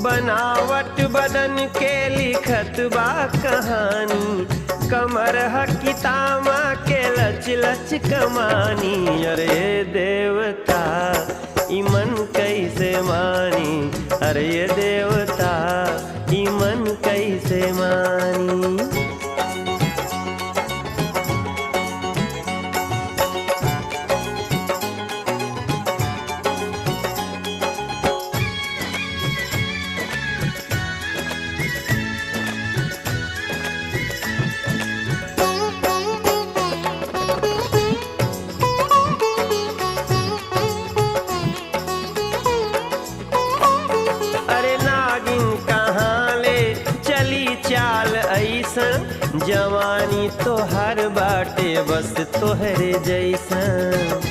बनावट बदन के लिखत बा कहानी, कमर हकितामा के लच लच कमानी। अरे देवता ई मन कैसे मानी, अरे ये देवता ई मन कैसे मानी। जवानी तो हर बाटे बस तोहरे जैसा।